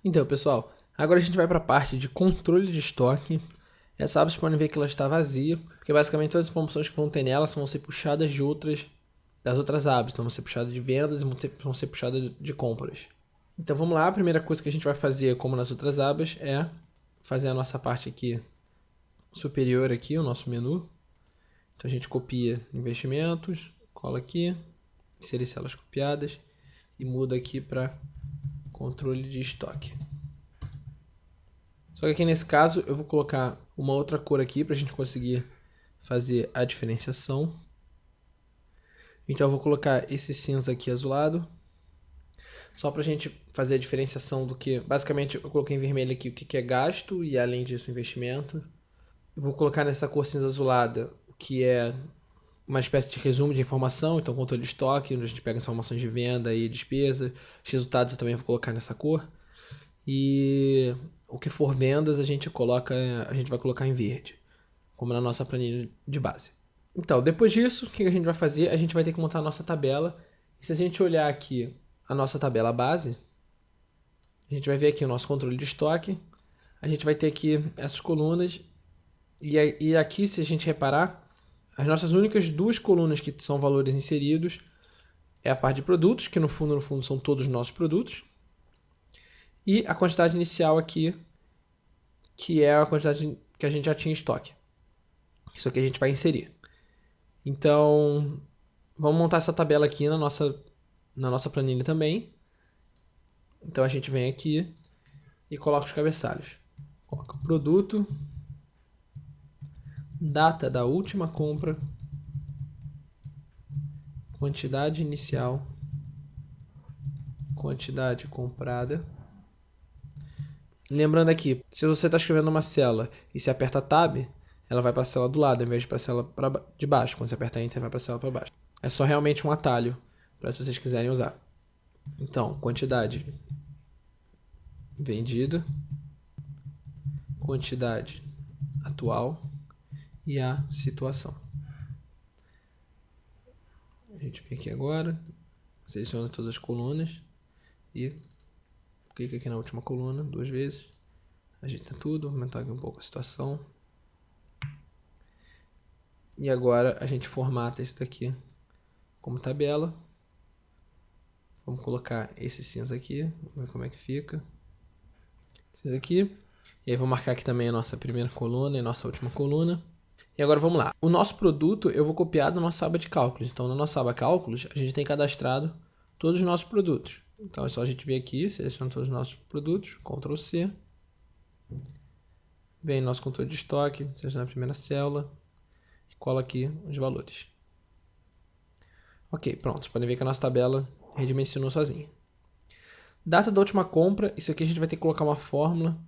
Então, pessoal, agora a gente vai para a parte de controle de estoque. Essa aba vocês podem ver que ela está vazia, porque basicamente todas as informações que vão ter nela vão ser puxadas das outras abas. Então vão ser puxadas de vendas e vão ser puxadas de compras. Então vamos lá, a primeira coisa que a gente vai fazer, como nas outras abas, é fazer a nossa parte aqui superior aqui, o nosso menu. Então a gente copia investimentos, cola aqui, inserir células copiadas e muda aqui para controle de estoque. Só que aqui nesse caso eu vou colocar uma outra cor aqui para a gente conseguir fazer a diferenciação. Então eu vou colocar esse cinza aqui azulado, só para a gente fazer a diferenciação do que... Basicamente eu coloquei em vermelho aqui o que é gasto e além disso investimento. Eu vou colocar nessa cor cinza azulada o que é uma espécie de resumo de informação, então controle de estoque, onde a gente pega informações de venda e despesa. Os resultados eu também vou colocar nessa cor. E o que for vendas a gente vai colocar em verde, como na nossa planilha de base. Então, depois disso, o que a gente vai fazer? A gente vai ter que montar a nossa tabela. E se a gente olhar aqui a nossa tabela base, a gente vai ver aqui o nosso controle de estoque. A gente vai ter aqui essas colunas. E aqui, se a gente reparar, as nossas únicas duas colunas que são valores inseridos é a parte de produtos, que no fundo são todos os nossos produtos. E a quantidade inicial aqui, que é a quantidade que a gente já tinha em estoque. Isso aqui a gente vai inserir. Então, vamos montar essa tabela aqui na nossa planilha também. Então a gente vem aqui e coloca os cabeçalhos. Coloca produto, data da última compra, quantidade inicial, quantidade comprada. Lembrando aqui, se você está escrevendo uma célula e se aperta Tab, ela vai para a célula do lado, ao invés de para a célula de baixo. Quando você aperta Enter, vai para a célula para baixo. É só realmente um atalho, para se vocês quiserem usar. Então, quantidade vendida, quantidade atual e a situação. A gente vem aqui agora, seleciona todas as colunas e clica aqui na última coluna 2 vezes. Ajeita tudo, aumentar aqui um pouco a situação. E agora a gente formata isso daqui como tabela. Vamos colocar esse cinza aqui, vamos ver como é que fica. Cinza aqui. E aí vou marcar aqui também a nossa primeira coluna e a nossa última coluna. E agora vamos lá. O nosso produto eu vou copiar da nossa aba de cálculos. Então na nossa aba cálculos a gente tem cadastrado todos os nossos produtos. Então é só a gente vir aqui, seleciona todos os nossos produtos, Ctrl C. Vem nosso controle de estoque, seleciona a primeira célula. Cola aqui os valores. Ok, pronto. Vocês podem ver que a nossa tabela redimensionou sozinha. Data da última compra. Isso aqui a gente vai ter que colocar uma fórmula,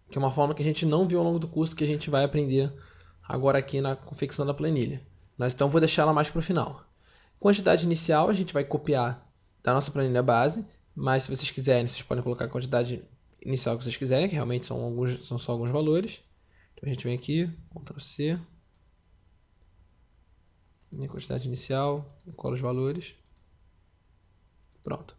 que é uma fórmula que a gente não viu ao longo do curso, que a gente vai aprender agora aqui na confecção da planilha. Mas então vou deixar ela mais para o final. Quantidade inicial a gente vai copiar da nossa planilha base, mas se vocês quiserem, vocês podem colocar a quantidade inicial que vocês quiserem, que realmente são só alguns valores. Então a gente vem aqui, Ctrl C. Minha quantidade inicial, cola os valores. Pronto.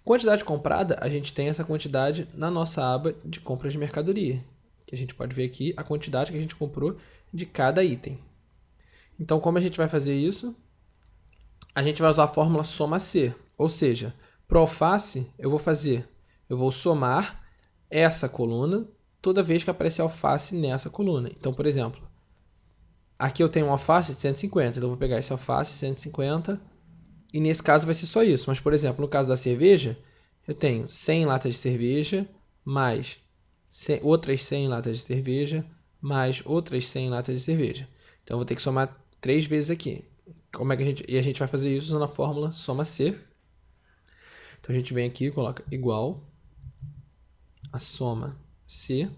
Quantidade comprada, a gente tem essa quantidade na nossa aba de compras de mercadoria. Que a gente pode ver aqui a quantidade que a gente comprou de cada item. Então, como a gente vai fazer isso? A gente vai usar a fórmula soma C. Ou seja, para o alface, eu vou somar essa coluna toda vez que aparecer alface nessa coluna. Então, por exemplo, aqui eu tenho um alface de 150, então eu vou pegar esse alface 150 e nesse caso vai ser só isso. Mas, por exemplo, no caso da cerveja, eu tenho 100 latas de cerveja, mais outras 100 latas de cerveja, mais outras 100 latas de cerveja. Então, eu vou ter que somar 3 vezes aqui. E a gente vai fazer isso usando a fórmula soma C. Então, a gente vem aqui e coloca igual a soma C,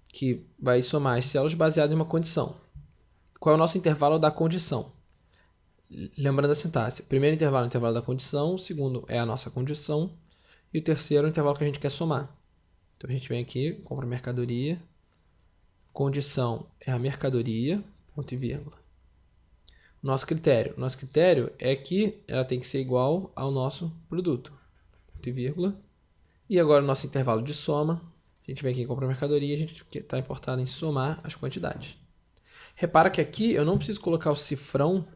que vai somar as células baseadas em uma condição. Qual é o nosso intervalo da condição? Lembrando a sintaxe. O primeiro intervalo é o intervalo da condição, o segundo é a nossa condição e o terceiro é o intervalo que a gente quer somar. Então a gente vem aqui, compra mercadoria, condição é a mercadoria, ponto e vírgula. Nosso critério é que ela tem que ser igual ao nosso produto, ponto e vírgula. E agora o nosso intervalo de soma. A gente vem aqui em compra mercadoria, a gente está importado em somar as quantidades. Repara que aqui eu não preciso colocar o cifrão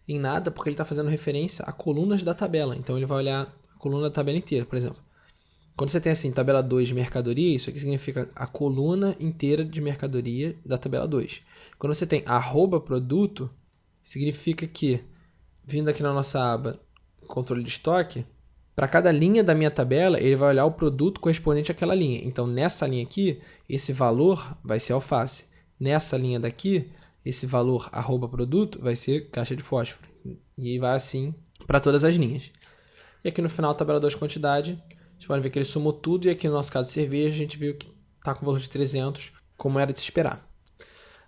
em nada, porque ele está fazendo referência a colunas da tabela. Então ele vai olhar a coluna da tabela inteira, por exemplo. Quando você tem assim, tabela 2 de mercadoria, isso aqui significa a coluna inteira de mercadoria da tabela 2. Quando você tem @produto, significa que, vindo aqui na nossa aba controle de estoque, para cada linha da minha tabela, ele vai olhar o produto correspondente àquela linha. Então, nessa linha aqui, esse valor vai ser alface. Nessa linha daqui, esse valor @produto vai ser caixa de fósforo. E vai assim para todas as linhas. E aqui no final, tabela 2 quantidade, vocês podem ver que ele somou tudo. E aqui no nosso caso de cerveja, a gente viu que está com o valor de 300, como era de se esperar.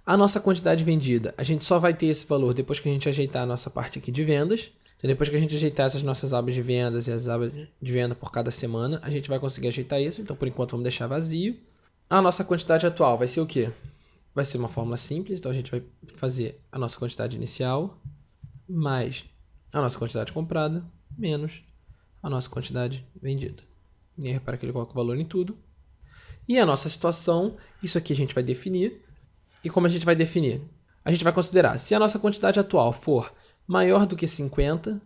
A nossa quantidade vendida, a gente só vai ter esse valor depois que a gente ajeitar a nossa parte aqui de vendas. Então, depois que a gente ajeitar essas nossas abas de vendas e as abas de venda por cada semana, a gente vai conseguir ajeitar isso. Então, por enquanto, vamos deixar vazio. A nossa quantidade atual vai ser o quê? Vai ser uma fórmula simples. Então, a gente vai fazer a nossa quantidade inicial mais a nossa quantidade comprada menos a nossa quantidade vendida. E aí, repara que ele coloca o valor em tudo. E a nossa situação, isso aqui a gente vai definir. E como a gente vai definir? A gente vai considerar, se a nossa quantidade atual for maior do que 50,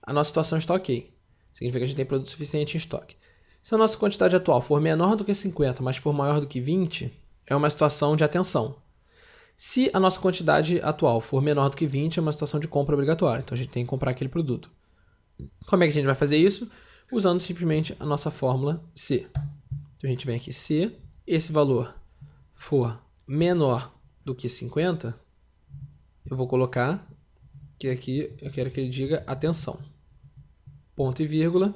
a nossa situação está ok. Significa que a gente tem produto suficiente em estoque. Se a nossa quantidade atual for menor do que 50, mas for maior do que 20, é uma situação de atenção. Se a nossa quantidade atual for menor do que 20, é uma situação de compra obrigatória. Então, a gente tem que comprar aquele produto. Como é que a gente vai fazer isso? Usando simplesmente a nossa fórmula C. Então, a gente vem aqui C. Esse valor for menor do que 50, eu vou colocar que aqui eu quero que ele diga atenção. Ponto e vírgula.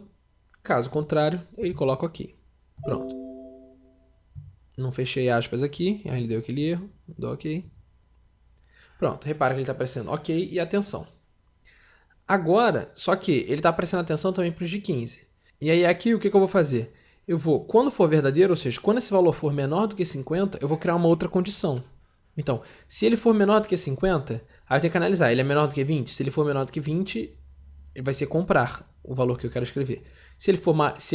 Caso contrário, ele coloca aqui. Pronto. Não fechei aspas aqui, aí ele deu aquele erro. Dou ok. Pronto, repara que ele está aparecendo ok e atenção. Agora, só que ele está aparecendo atenção também para os de 15. E aí aqui o que eu vou fazer? Eu vou, quando for verdadeiro, ou seja, quando esse valor for menor do que 50, eu vou criar uma outra condição. Então, se ele for menor do que 50, aí eu tenho que analisar, ele é menor do que 20? Se ele for menor do que 20, ele vai ser comprar o valor que eu quero escrever. Se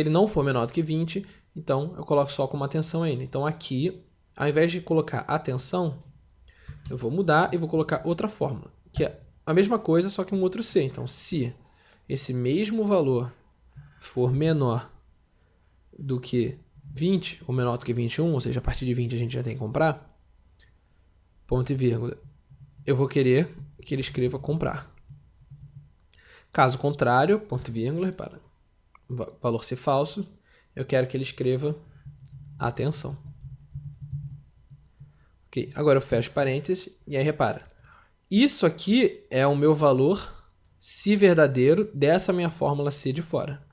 ele não for menor do que 20, então eu coloco só como atenção a ele. Então aqui, ao invés de colocar atenção, eu vou mudar e vou colocar outra fórmula, que é a mesma coisa, só que um outro C. Então, se esse mesmo valor for menor do que 20, ou menor do que 21, ou seja, a partir de 20 a gente já tem que comprar, ponto e vírgula, eu vou querer que ele escreva comprar. Caso contrário, ponto e vírgula, repara, valor ser falso, eu quero que ele escreva atenção. Ok, agora eu fecho parênteses e aí repara, isso aqui é o meu valor, se verdadeiro, dessa minha fórmula C de fora.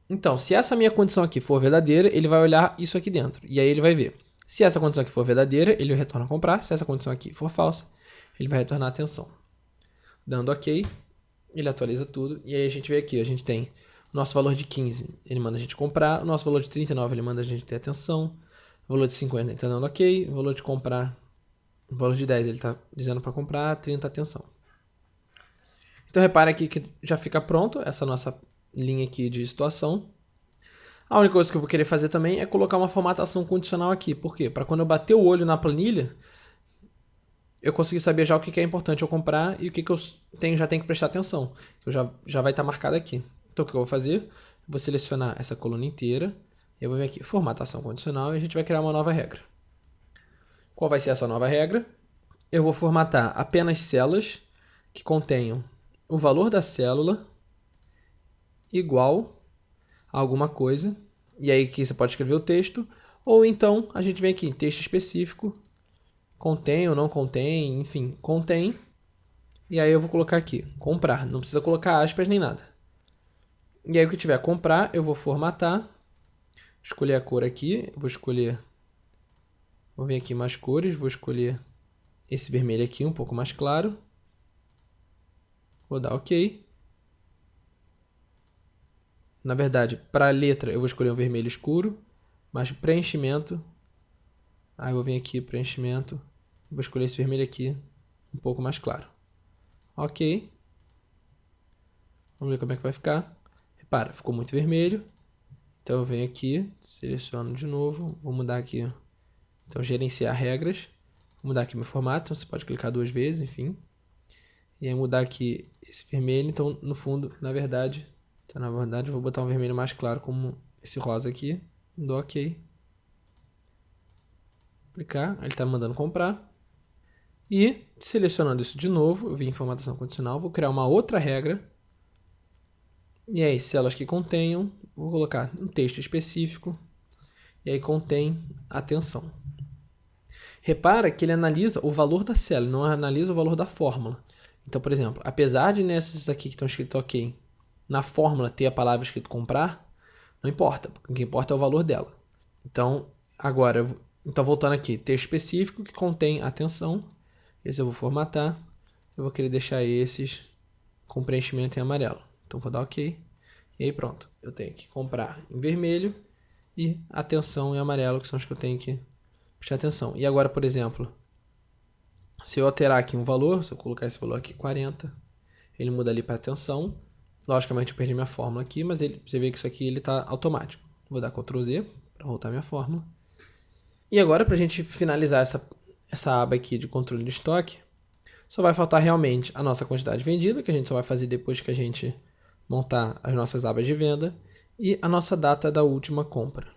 Então, se essa minha condição aqui for verdadeira, ele vai olhar isso aqui dentro. E aí ele vai ver. Se essa condição aqui for verdadeira, ele retorna comprar. Se essa condição aqui for falsa, ele vai retornar atenção. Dando ok, ele atualiza tudo. E aí a gente vê aqui, a gente tem o nosso valor de 15, ele manda a gente comprar. O nosso valor de 39, ele manda a gente ter atenção. O valor de 50, ele está dando ok. O valor de comprar, o valor de 10, ele está dizendo para comprar. 30, atenção. Então repara aqui que já fica pronto essa nossa linha aqui de situação. A única coisa que eu vou querer fazer também é colocar uma formatação condicional aqui. Por quê? Para quando eu bater o olho na planilha, eu conseguir saber já o que é importante eu comprar e o que eu já tenho que prestar atenção. Que já vai estar marcado aqui. Então o que eu vou fazer? Eu vou selecionar essa coluna inteira. Eu vou vir aqui, formatação condicional, e a gente vai criar uma nova regra. Qual vai ser essa nova regra? Eu vou formatar apenas células que contenham o valor da célula igual a alguma coisa. E aí aqui você pode escrever o texto. Ou então a gente vem aqui, texto específico. Contém ou não contém, enfim, contém. E aí eu vou colocar aqui, comprar. Não precisa colocar aspas nem nada. E aí o que tiver comprar, eu vou formatar. Escolher a cor aqui. Vou vir aqui mais cores. Vou escolher esse vermelho aqui, um pouco mais claro. Vou dar OK. Na verdade, para a letra, eu vou escolher um vermelho escuro. Mas preenchimento, aí eu vou vir aqui, preenchimento. Vou escolher esse vermelho aqui, um pouco mais claro. Ok. Vamos ver como é que vai ficar. Repara, ficou muito vermelho. Então eu venho aqui, seleciono de novo, vou mudar aqui, então gerenciar regras, vou mudar aqui meu formato, então você pode clicar 2 vezes, enfim. E aí mudar aqui esse vermelho, então no fundo, na verdade eu vou botar um vermelho mais claro como esse rosa aqui, dou OK. Clicar, aí ele está mandando comprar. E selecionando isso de novo, eu vim em formatação condicional, vou criar uma outra regra. E aí, células que contenham, vou colocar um texto específico. E aí contém atenção. Repara que ele analisa o valor da célula, não analisa o valor da fórmula. Então, por exemplo, apesar de nessas aqui que estão escritos OK, na fórmula ter a palavra escrito comprar, não importa, porque o que importa é o valor dela. Então, agora, voltando aqui, texto específico que contém atenção. Esse eu vou formatar, eu vou querer deixar esses com preenchimento em amarelo. Então vou dar OK, e aí pronto. Eu tenho que comprar em vermelho e atenção em amarelo, que são os que eu tenho que prestar atenção. E agora, por exemplo, se eu alterar aqui um valor, se eu colocar esse valor aqui 40, ele muda ali para atenção. Logicamente eu perdi minha fórmula aqui, mas você vê que isso aqui está automático. Vou dar Ctrl Z para voltar minha fórmula. E agora, para a gente finalizar essa aba aqui de controle de estoque, só vai faltar realmente a nossa quantidade vendida, que a gente só vai fazer depois que a gente montar as nossas abas de venda, e a nossa data da última compra.